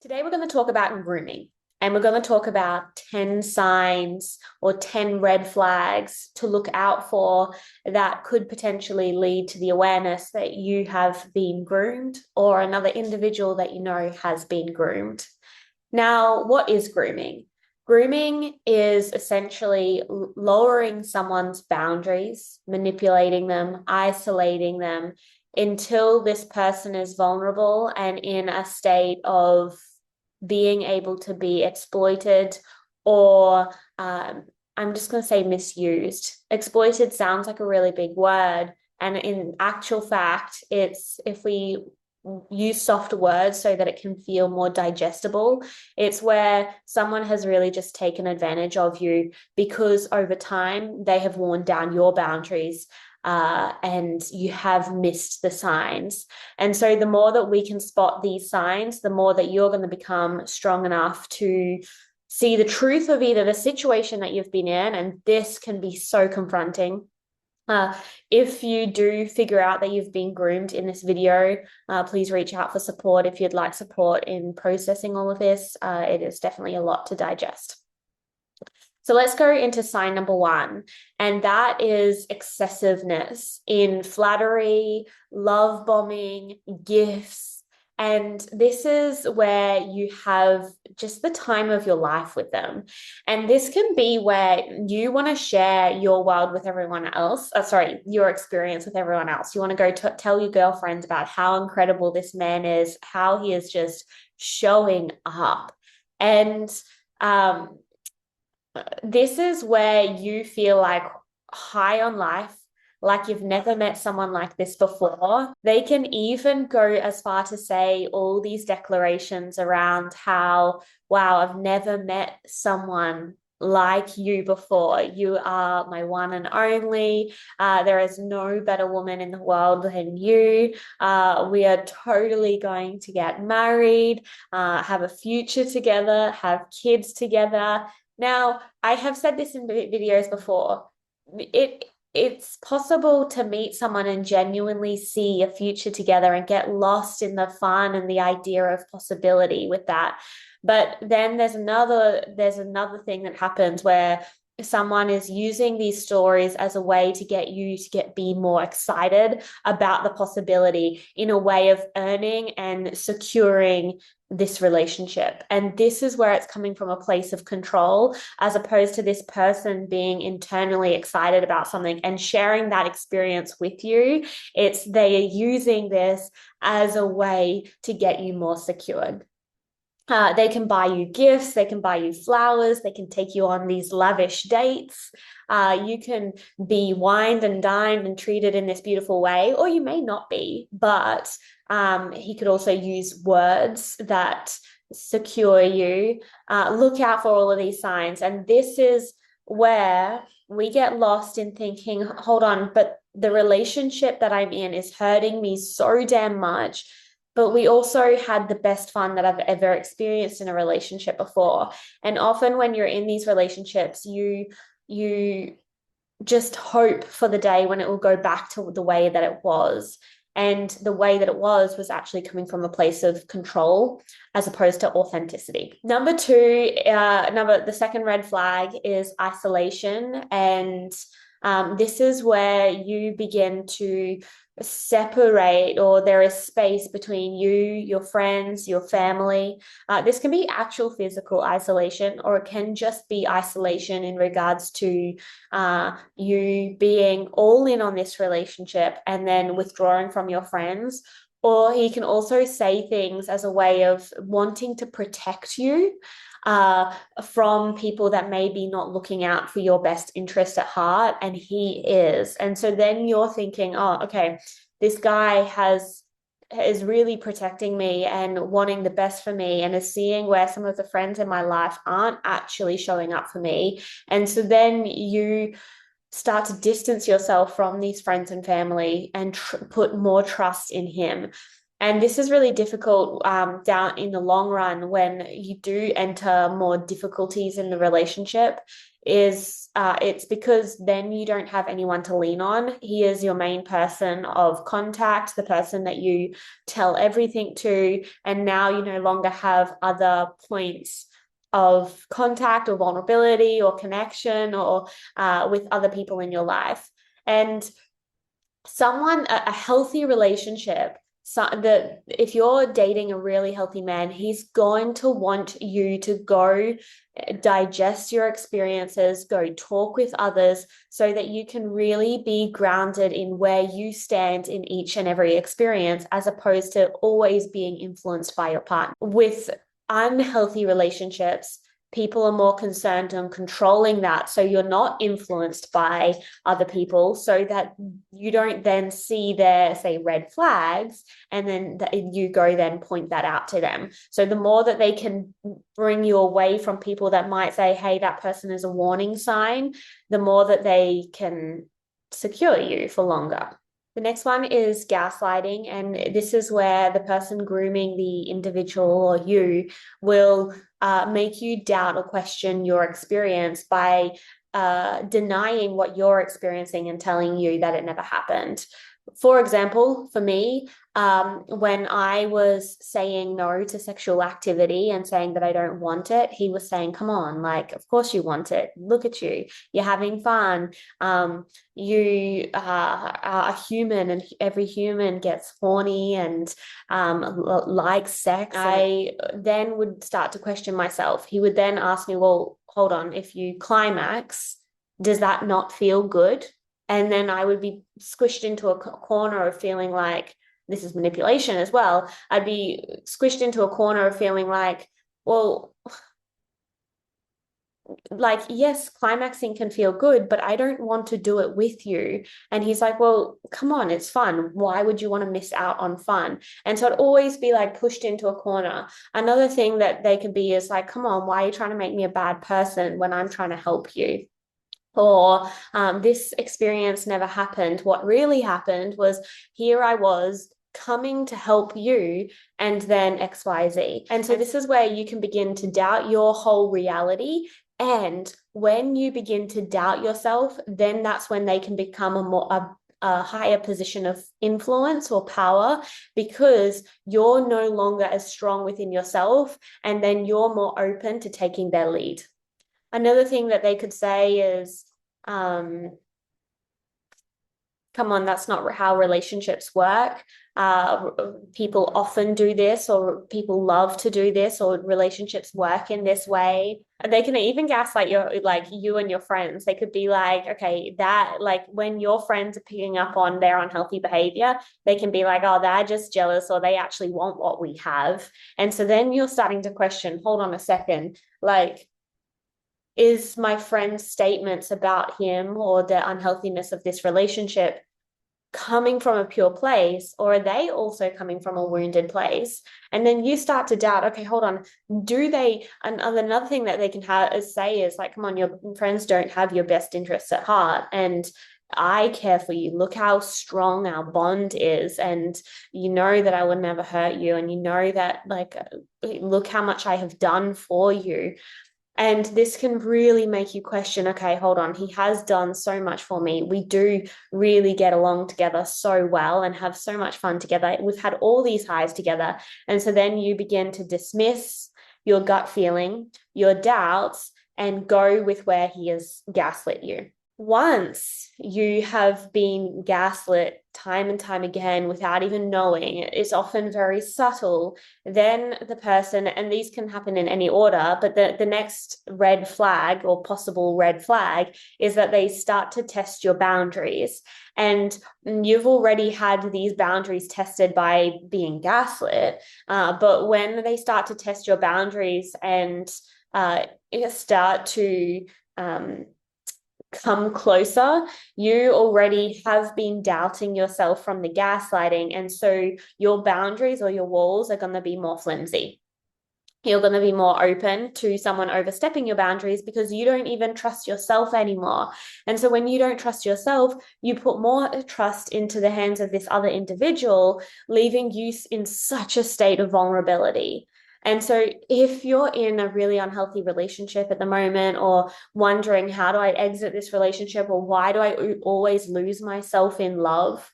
Today, we're going to talk about grooming, and we're going to talk about 10 signs or 10 red flags to look out for that could potentially lead to the awareness that you have been groomed or another individual that you know has been groomed. Now, what is grooming? Grooming is essentially lowering someone's boundaries, manipulating them, isolating them until this person is vulnerable and in a state of being able to be exploited or I'm just going to say misused. Exploited sounds like a really big word. And in actual fact, it's if we use softer words so that it can feel more digestible. It's where someone has really just taken advantage of you because over time they have worn down your boundaries and you have missed the signs. And so the more that we can spot these signs, the more that you're going to become strong enough to see the truth of either the situation that you've been in, and this can be so confronting. Uh, if you do figure out that you've been groomed in this video, please reach out for support if you'd like support in processing all of this. It is definitely a lot to digest. So let's go into sign number one, and that is excessiveness in flattery, love bombing, gifts. And this is where you have just the time of your life with them. And this can be where you want to share your world with everyone else. Your experience with everyone else. You want to go tell your girlfriends about how incredible this man is, how he is just showing up. And this is where you feel like high on life, like you've never met someone like this before. They can even go as far to say all these declarations around how, wow, I've never met someone like you before. You are my one and only. There is no better woman in the world than you. We are totally going to get married, have a future together, have kids together. Now, I have said this in videos before. It's possible to meet someone and genuinely see a future together and get lost in the fun and the idea of possibility with that. But then there's another thing that happens where someone is using these stories as a way to get you to be more excited about the possibility in a way of earning and securing this relationship. And this is where it's coming from a place of control, as opposed to this person being internally excited about something and sharing that experience with you. It's they are using this as a way to get you more secured. They can buy you gifts, they can buy you flowers, they can take you on these lavish dates. You can be wined and dined and treated in this beautiful way, or you may not be, but he could also use words that secure you. Look out for all of these signs. And this is where we get lost in thinking, hold on, but the relationship that I'm in is hurting me so damn much, but we also had the best fun that I've ever experienced in a relationship before. And often when you're in these relationships, you just hope for the day when it will go back to the way that it was. And the way that it was actually coming from a place of control as opposed to authenticity. Number two, the second red flag is isolation. And this is where you begin to separate, or there is space between you, your friends, your family. This can be actual physical isolation, or it can just be isolation in regards to you being all in on this relationship and then withdrawing from your friends. Or he can also say things as a way of wanting to protect you from people that may be not looking out for your best interest at heart, and he is. And so then you're thinking, oh, okay, this guy is really protecting me and wanting the best for me, and is seeing where some of the friends in my life aren't actually showing up for me. And so then you start to distance yourself from these friends and family and put more trust in him. And this is really difficult down in the long run when you do enter more difficulties in the relationship. It's because then you don't have anyone to lean on. He is your main person of contact, the person that you tell everything to, and now you no longer have other points of contact or vulnerability or connection or with other people in your life. And a healthy relationship, so that if you're dating a really healthy man, he's going to want you to go digest your experiences, go talk with others so that you can really be grounded in where you stand in each and every experience, as opposed to always being influenced by your partner. With unhealthy relationships, people are more concerned on controlling that so you're not influenced by other people, so that you don't then see their, say, red flags, and then you go then point that out to them. So the more that they can bring you away from people that might say, hey, that person is a warning sign, the more that they can secure you for longer. The next one is gaslighting, and this is where the person grooming the individual or you will make you doubt or question your experience by denying what you're experiencing and telling you that it never happened. For example, for me, when I was saying no to sexual activity and saying that I don't want it, he was saying, come on, like, of course you want it. Look at you. You're having fun. You are human, and every human gets horny and likes sex. I then would start to question myself. He would then ask me, well, hold on, if you climax, does that not feel good? And then I would be squished into a corner of feeling like, this is manipulation as well. I'd be squished into a corner of feeling like, well, like, yes, climaxing can feel good, but I don't want to do it with you. And he's like, well, come on, it's fun. Why would you want to miss out on fun? And so I'd always be like pushed into a corner. Another thing that they could be is like, come on, why are you trying to make me a bad person when I'm trying to help you? Or this experience never happened. What really happened was, here I was coming to help you, and then XYZ. And so this is where you can begin to doubt your whole reality. And when you begin to doubt yourself, then that's when they can become a higher position of influence or power, because you're no longer as strong within yourself, and then you're more open to taking their lead. Another thing that they could say is, come on, that's not how relationships work. People often do this, or people love to do this, or relationships work in this way. They can even gaslight you and your friends. They could be like, okay, that, like, when your friends are picking up on their unhealthy behavior, they can be like, oh, they're just jealous, or they actually want what we have. And so then you're starting to question, hold on a second, like, is my friend's statements about him or the unhealthiness of this relationship coming from a pure place, or are they also coming from a wounded place? And then you start to doubt, okay, hold on, do they? Another thing that they can say is like, come on, your friends don't have your best interests at heart, and I care for you. Look how strong our bond is, and you know that I would never hurt you, and you know that, like, look how much I have done for you. And this can really make you question, okay, hold on, he has done so much for me. We do really get along together so well and have so much fun together. We've had all these highs together. And so then you begin to dismiss your gut feeling, your doubts, and go with where he has gaslit you. Once you have been gaslit time and time again without even knowing, it's often very subtle, then the person, and these can happen in any order, but the next red flag or possible red flag is that they start to test your boundaries. And you've already had these boundaries tested by being gaslit, but when they start to test your boundaries and start to come closer, you already have been doubting yourself from the gaslighting. And so your boundaries or your walls are going to be more flimsy. You're going to be more open to someone overstepping your boundaries because you don't even trust yourself anymore. And so when you don't trust yourself, you put more trust into the hands of this other individual, leaving you in such a state of vulnerability. And so if you're in a really unhealthy relationship at the moment, or wondering, how do I exit this relationship, or why do I always lose myself in love?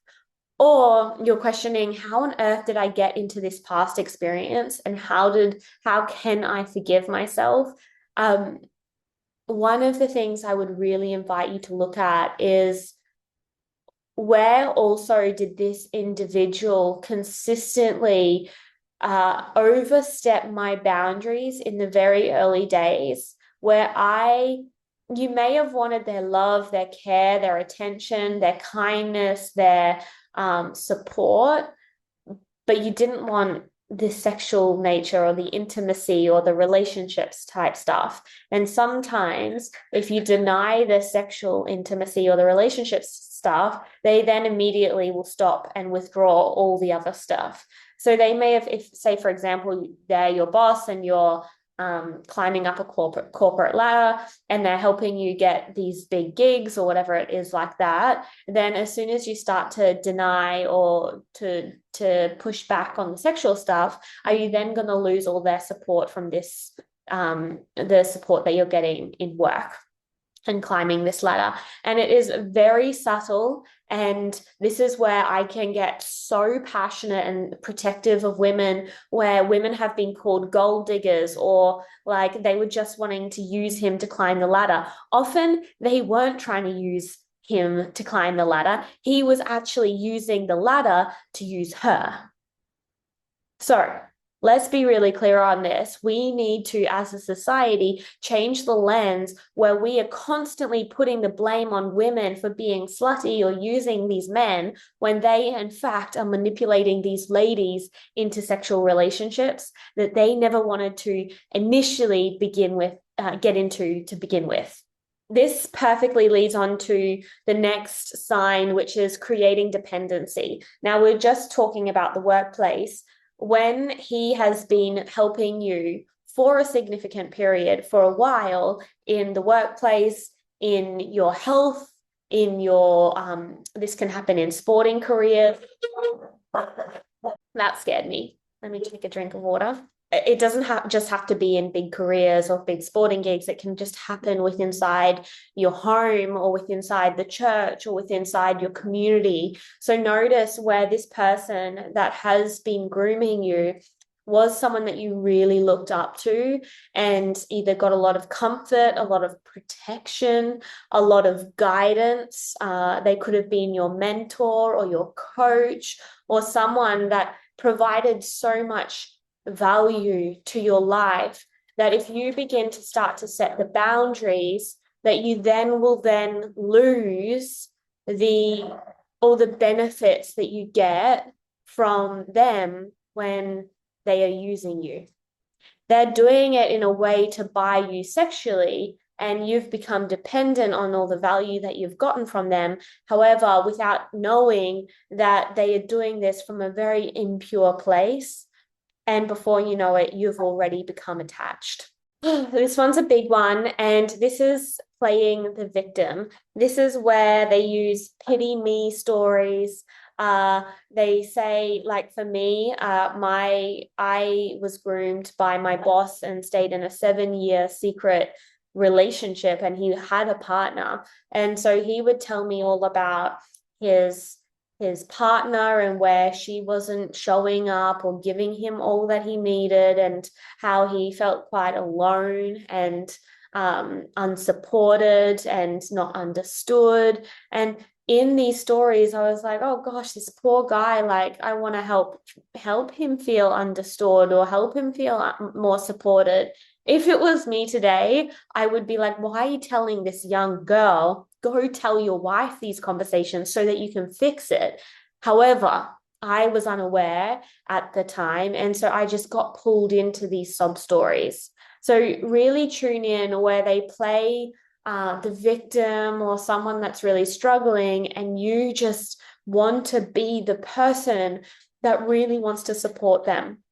Or you're questioning, how on earth did I get into this past experience, and how can I forgive myself? Um, One of the things I would really invite you to look at is, where also did this individual consistently overstep my boundaries in the very early days, where you may have wanted their love, their care, their attention, their kindness, their support, but you didn't want the sexual nature or the intimacy or the relationships type stuff. And sometimes if you deny the sexual intimacy or the relationships stuff, they then immediately will stop and withdraw all the other stuff. So they may have, if say, for example, they're your boss and you're climbing up a corporate ladder, and they're helping you get these big gigs or whatever it is like that, then as soon as you start to deny or to push back on the sexual stuff, are you then going to lose all their support from this, the support that you're getting in work and climbing this ladder? And it is very subtle. And this is where I can get so passionate and protective of women, where women have been called gold diggers, or like they were just wanting to use him to climb the ladder. Often they weren't trying to use him to climb the ladder. He was actually using the ladder to use her. So let's be really clear on this. We need to, as a society, change the lens where we are constantly putting the blame on women for being slutty or using these men, when they, in fact, are manipulating these ladies into sexual relationships that they never wanted to initially get into to begin with. This perfectly leads on to the next sign, which is creating dependency. Now, we're just talking about the workplace. When he has been helping you for a significant period, for a while, in the workplace, in your health, in your, this can happen in sporting careers. That scared me. Let me take a drink of water. It doesn't just have to be in big careers or big sporting gigs. It can just happen with inside your home, or with inside the church, or with inside your community. So notice where this person that has been grooming you was someone that you really looked up to, and either got a lot of comfort, a lot of protection, a lot of guidance. They could have been your mentor or your coach, or someone that provided so much value to your life, that if you begin to start to set the boundaries, that you then will then lose all the benefits that you get from them when they are using you. They're doing it in a way to buy you sexually, and you've become dependent on all the value that you've gotten from them. However, without knowing that they are doing this from a very impure place. And before you know it, you've already become attached. This one's a big one, and this is playing the victim. This is where they use pity me stories. They say, like for me, I was groomed by my boss and stayed in a 7-year secret relationship, and he had a partner. And so he would tell me all about his partner, and where she wasn't showing up or giving him all that he needed, and how he felt quite alone and unsupported and not understood. And in these stories, I was like, oh gosh, this poor guy, like I want to help him feel understood, or help him feel more supported. If it was me today, I would be like, why are you telling this young girl, go tell your wife these conversations so that you can fix it? However, I was unaware at the time, and so I just got pulled into these sob stories. So really tune in where they play the victim or someone that's really struggling, and you just want to be the person that really wants to support them.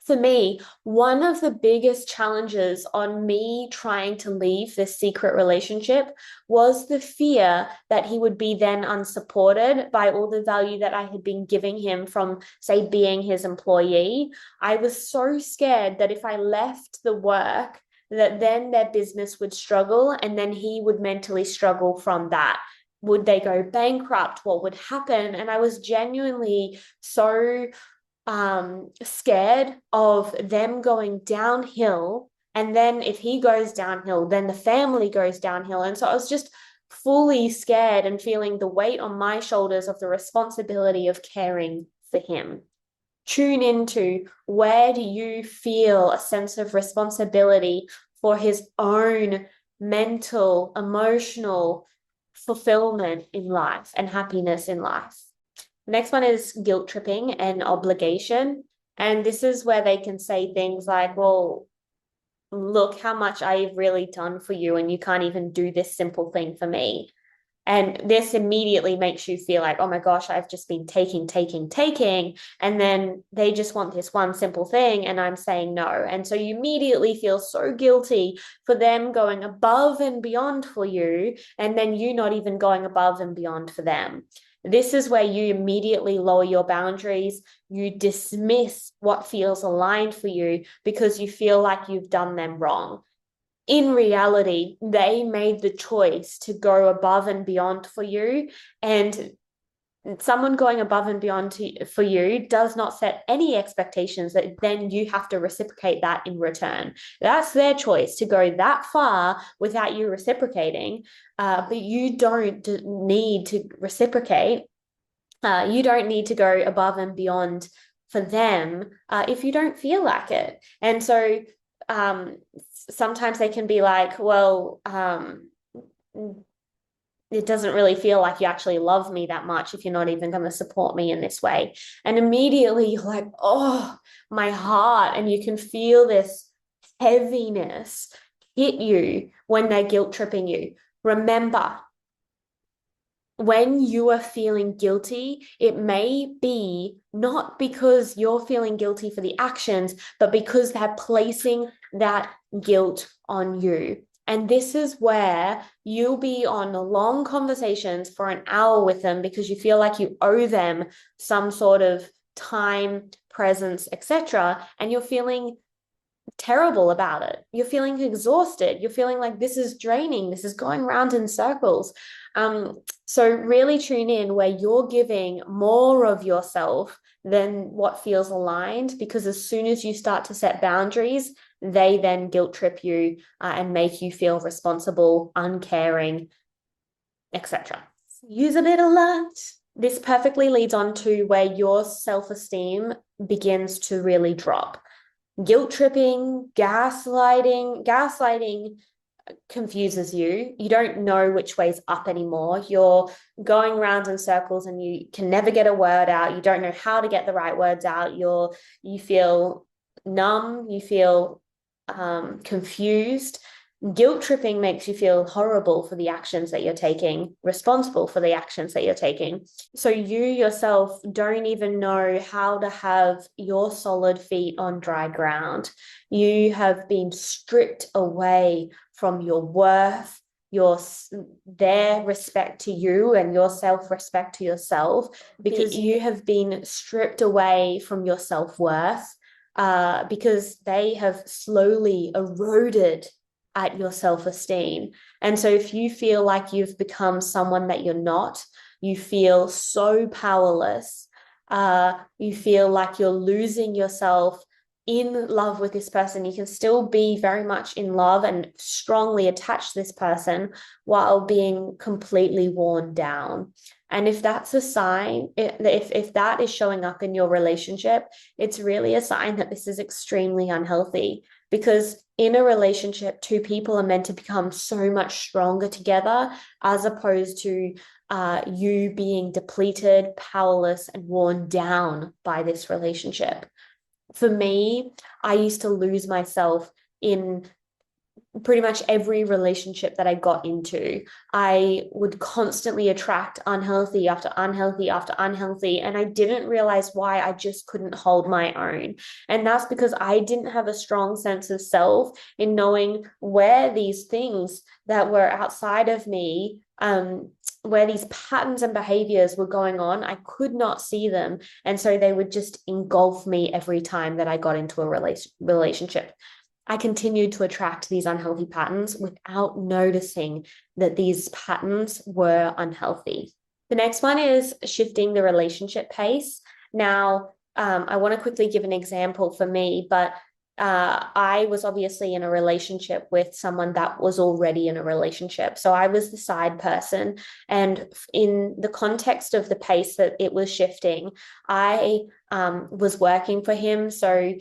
For me, one of the biggest challenges on me trying to leave this secret relationship was the fear that he would be then unsupported by all the value that I had been giving him from, say, being his employee. I was so scared that if I left the work, that then their business would struggle and then he would mentally struggle from that. Would they go bankrupt? What would happen? And I was genuinely so scared of them going downhill. And then if he goes downhill, then the family goes downhill. And so I was just fully scared and feeling the weight on my shoulders of the responsibility of caring for him. Tune into, where do you feel a sense of responsibility for his own mental, emotional fulfillment in life and happiness in life? Next one is guilt tripping and obligation. And this is where they can say things like, well, look how much I've really done for you, and you can't even do this simple thing for me. And this immediately makes you feel like, oh my gosh, I've just been taking. And then they just want this one simple thing, and I'm saying no. And so you immediately feel so guilty for them going above and beyond for you, and then you not even going above and beyond for them. This is where you immediately lower your boundaries. You dismiss what feels aligned for you because you feel like you've done them wrong. In reality, they made the choice to go above and beyond for you, and someone going above and beyond for you does not set any expectations that then you have to reciprocate that in return. That's their choice to go that far without you reciprocating, but you don't need to reciprocate. You don't need to go above and beyond for them if you don't feel like it. And so sometimes they can be like, well, it doesn't really feel like you actually love me that much if you're not even going to support me in this way. And immediately you're like, oh, my heart. And you can feel this heaviness hit you when they're guilt tripping you. Remember, when you are feeling guilty, it may be not because you're feeling guilty for the actions, but because they're placing that guilt on you. And this is where you'll be on long conversations for an hour with them because you feel like you owe them some sort of time, presence, etc. And you're feeling terrible about it. You're feeling exhausted. You're feeling like this is draining. This is going round in circles. So really tune in where you're giving more of yourself than what feels aligned, because as soon as you start to set boundaries, they then guilt trip you and make you feel responsible, uncaring, etc. Use a bit of that. This perfectly leads on to where your self-esteem begins to really drop. Guilt tripping, gaslighting confuses you. You don't know which way's up anymore. You're going round in circles and you can never get a word out. You don't know how to get the right words out. You feel numb. You feel confused. Guilt tripping makes you feel horrible for the actions that you're taking, responsible for the actions that you're taking. So you yourself don't even know how to have your solid feet on dry ground. You have been stripped away from your worth, their respect to you, and your self-respect to yourself, because you have been stripped away from your self-worth because they have slowly eroded at your self-esteem. And so if you feel like you've become someone that you're not, you feel so powerless, you feel like you're losing yourself in love with this person. You can still be very much in love and strongly attached to this person while being completely worn down. And if that's a sign, if that is showing up in your relationship, it's really a sign that this is extremely unhealthy. Because in a relationship, two people are meant to become so much stronger together, as opposed to you being depleted, powerless, and worn down by this relationship. For me, I used to lose myself in pretty much every relationship that I got into, I would constantly attract unhealthy after unhealthy after unhealthy. And I didn't realize why. I just couldn't hold my own. And that's because I didn't have a strong sense of self in knowing where these things that were outside of me, where these patterns and behaviors were going on. I could not see them. And so they would just engulf me every time that I got into a relationship. I continued to attract these unhealthy patterns without noticing that these patterns were unhealthy. The next one is shifting the relationship pace. Now, I want to quickly give an example for me, but I was obviously in a relationship with someone that was already in a relationship. So I was the side person. And in the context of the pace that it was shifting, I was working for him. So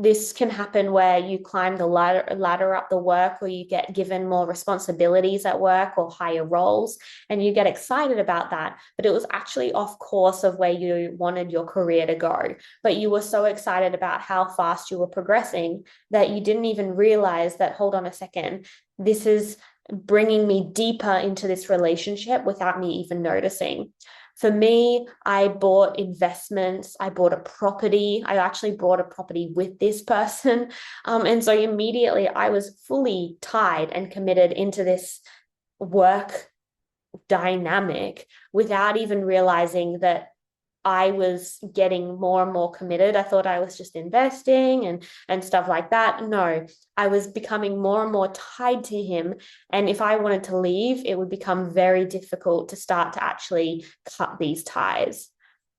this can happen where you climb the ladder up the work, or you get given more responsibilities at work or higher roles, and you get excited about that. But it was actually off course of where you wanted your career to go. But you were so excited about how fast you were progressing that you didn't even realize that, hold on a second, this is bringing me deeper into this relationship without me even noticing. For me, I bought investments. I bought a property. I actually bought a property with this person. And so immediately I was fully tied and committed into this work dynamic without even realizing that I was getting more and more committed. I thought I was just investing and stuff like that. No, I was becoming more and more tied to him. And if I wanted to leave, it would become very difficult to start to actually cut these ties.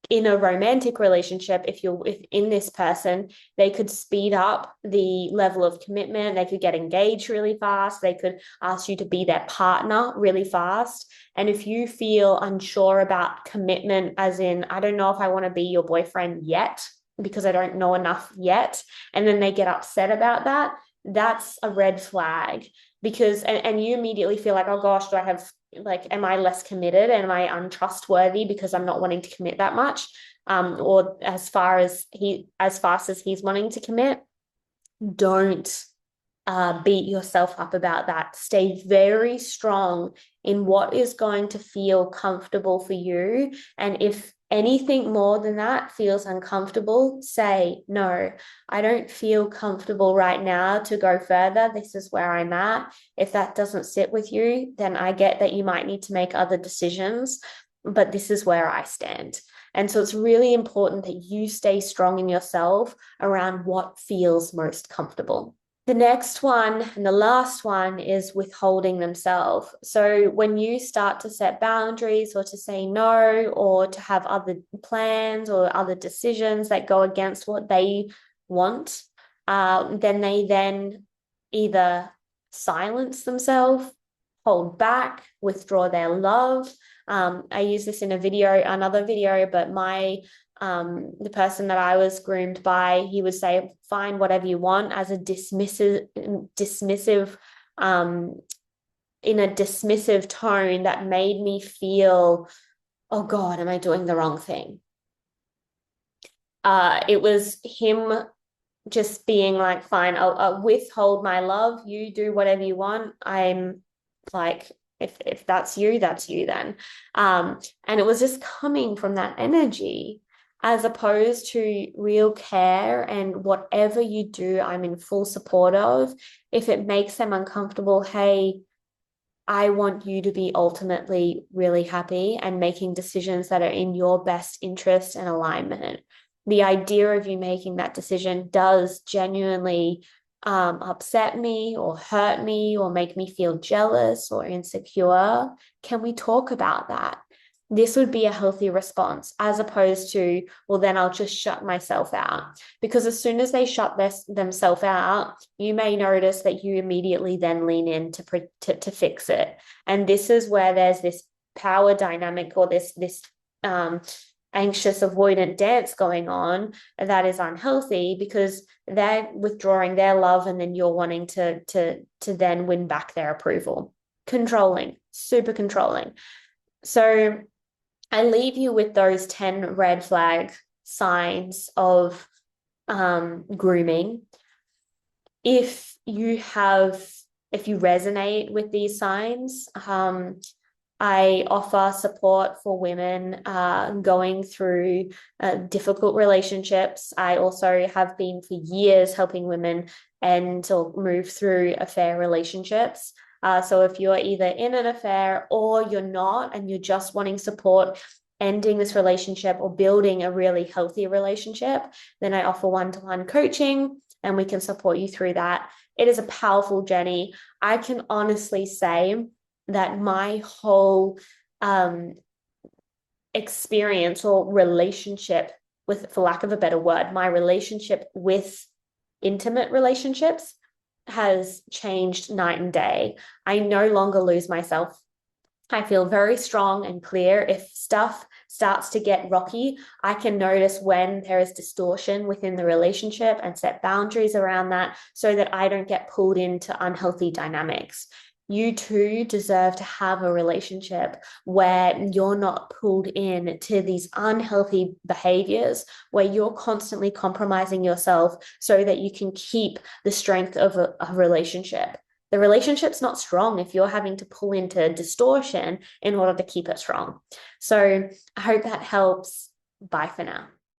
In a romantic relationship, if you're in this person, they could speed up the level of commitment. They could get engaged really fast. They could ask you to be their partner really fast. And if you feel unsure about commitment, as in, I don't know if I want to be your boyfriend yet because I don't know enough yet, and then they get upset about that, that's a red flag. Because and you immediately feel like, oh gosh, do I have, like, am I less committed? Am I untrustworthy because I'm not wanting to commit that much? Or as fast as he's wanting to commit. Don't beat yourself up about that. Stay very strong in what is going to feel comfortable for you. And if anything more than that feels uncomfortable, say, no, I don't feel comfortable right now to go further. This is where I'm at. If that doesn't sit with you, then I get that you might need to make other decisions, but this is where I stand. And so it's really important that you stay strong in yourself around what feels most comfortable. The next one and the last one is withholding themselves. So when you start to set boundaries or to say no or to have other plans or other decisions that go against what they want, then they then either silence themselves, hold back, withdraw their love. I use this in another video, but the person that I was groomed by, he would say, fine, whatever you want, as a dismissive, in a dismissive tone that made me feel, oh God, am I doing the wrong thing? It was him just being like, fine, I'll withhold my love. You do whatever you want. I'm like, if that's you then. And it was just coming from that energy, as opposed to real care and whatever you do, I'm in full support of. If it makes them uncomfortable, hey, I want you to be ultimately really happy and making decisions that are in your best interest and alignment. The idea of you making that decision does genuinely upset me or hurt me or make me feel jealous or insecure. Can we talk about that? This would be a healthy response, as opposed to, well, then I'll just shut myself out. Because as soon as they shut themselves out, you may notice that you immediately then lean in to fix it. And this is where there's this power dynamic, or this anxious avoidant dance going on that is unhealthy, because they're withdrawing their love and then you're wanting to then win back their approval. Controlling, super controlling. So I leave you with those 10 red flag signs of grooming. If if you resonate with these signs, I offer support for women going through difficult relationships. I also have been for years helping women end or move through affair relationships. So if you're either in an affair or you're not, and you're just wanting support ending this relationship or building a really healthy relationship, then I offer one-to-one coaching and we can support you through that. It is a powerful journey. I can honestly say that my whole experience or relationship with, for lack of a better word, my relationship with intimate relationships has changed night and day. I no longer lose myself. I feel very strong and clear. If stuff starts to get rocky, I can notice when there is distortion within the relationship and set boundaries around that so that I don't get pulled into unhealthy dynamics. You too deserve to have a relationship where you're not pulled in to these unhealthy behaviors, where you're constantly compromising yourself so that you can keep the strength of a relationship. The relationship's not strong if you're having to pull into distortion in order to keep it strong. So I hope that helps. Bye for now.